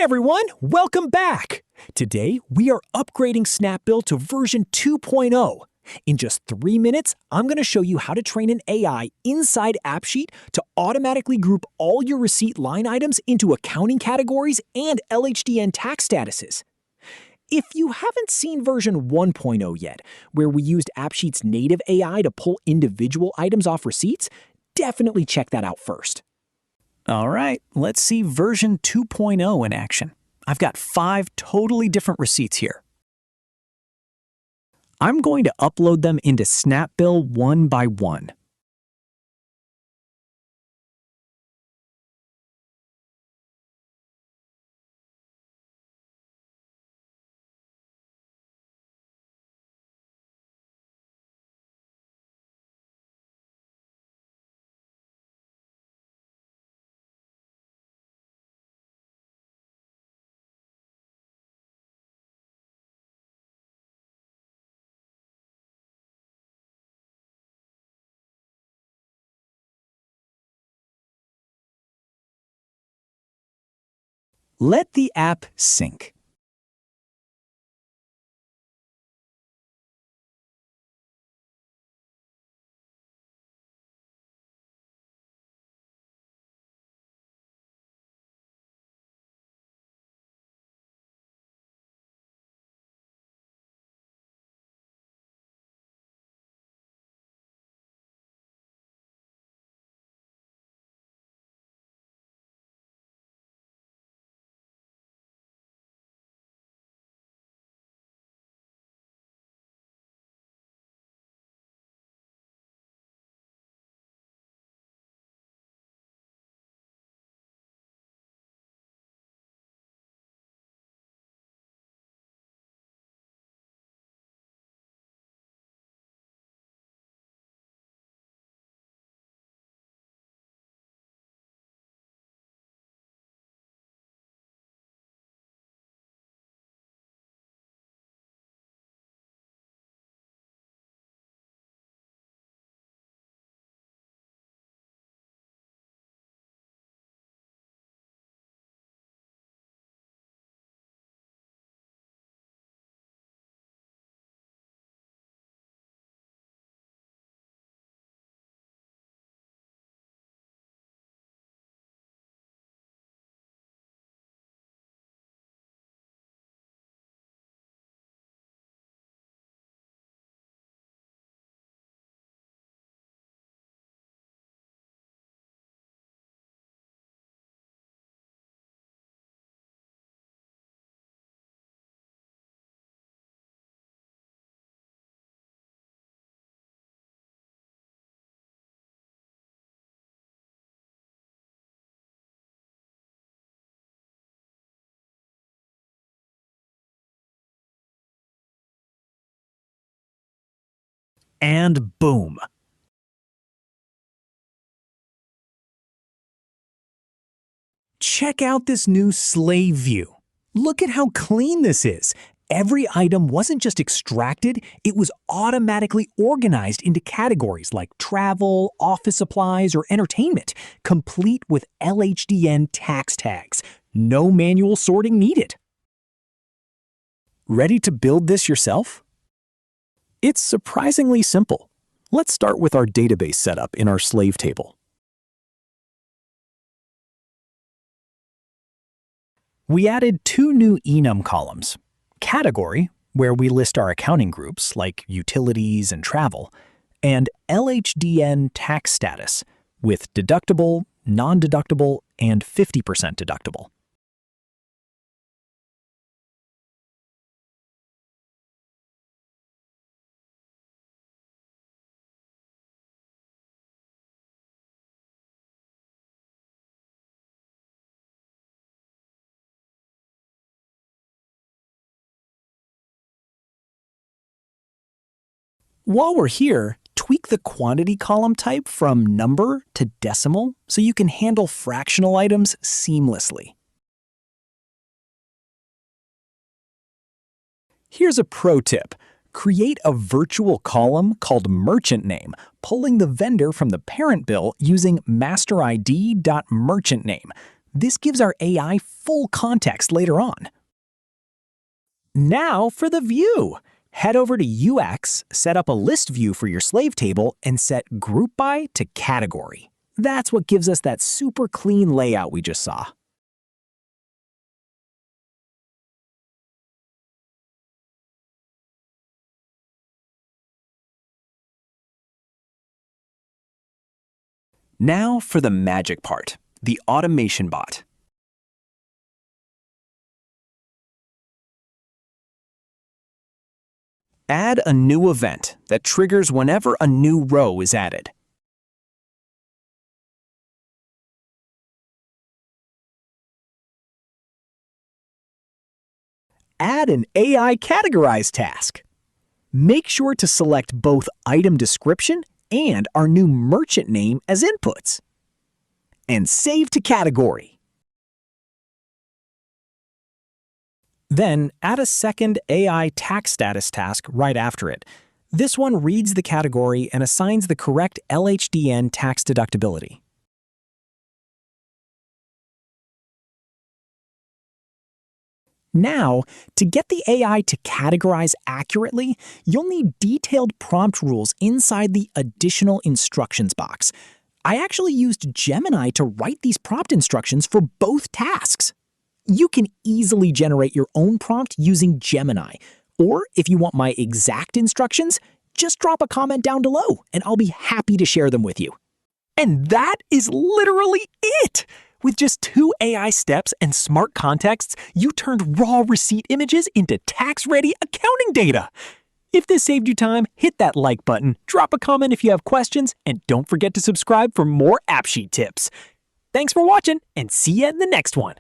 everyone, welcome back! Today, we are upgrading SnapBill to version 2.0. In just 3 minutes, I'm going to show you how to train an AI inside AppSheet to automatically group all your receipt line items into accounting categories and LHDN tax statuses. If you haven't seen version 1.0 yet, where we used AppSheet's native AI to pull individual items off receipts, definitely check that out first. All right, let's see version 2.0 in action. I've got 5 totally different receipts here. I'm going to upload them into SnapBill one by one. Let the app sync. And boom! Check out this new slave view. Look at how clean this is. Every item wasn't just extracted, it was automatically organized into categories like travel, office supplies, or entertainment, complete with LHDN tax tags. No manual sorting needed. Ready to build this yourself? It's surprisingly simple. Let's start with our database setup in our slave table. We added 2 new enum columns. Category, where we list our accounting groups like utilities and travel, and LHDN tax status with deductible, non-deductible, and 50% deductible. While we're here, tweak the quantity column type from number to decimal so you can handle fractional items seamlessly. Here's a pro tip. Create a virtual column called merchant name, pulling the vendor from the parent bill using masterid.merchantName. This gives our AI full context later on. Now for the view. Head over to UX, set up a list view for your slave table, and set Group By to Category. That's what gives us that super clean layout we just saw. Now for the magic part, the automation bot. Add a new event that triggers whenever a new row is added. Add an AI categorize task. Make sure to select both item description and our new merchant name as inputs. And save to category. Then add a second AI tax status task right after it. This one reads the category and assigns the correct LHDN tax deductibility. Now, to get the AI to categorize accurately, you'll need detailed prompt rules inside the additional instructions box. I actually used Gemini to write these prompt instructions for both tasks. You can easily generate your own prompt using Gemini. Or if you want my exact instructions, just drop a comment down below and I'll be happy to share them with you. And that is literally it! With just 2 AI steps and smart contexts, you turned raw receipt images into tax-ready accounting data. If this saved you time, hit that like button, drop a comment if you have questions, and don't forget to subscribe for more AppSheet tips. Thanks for watching, and see you in the next one.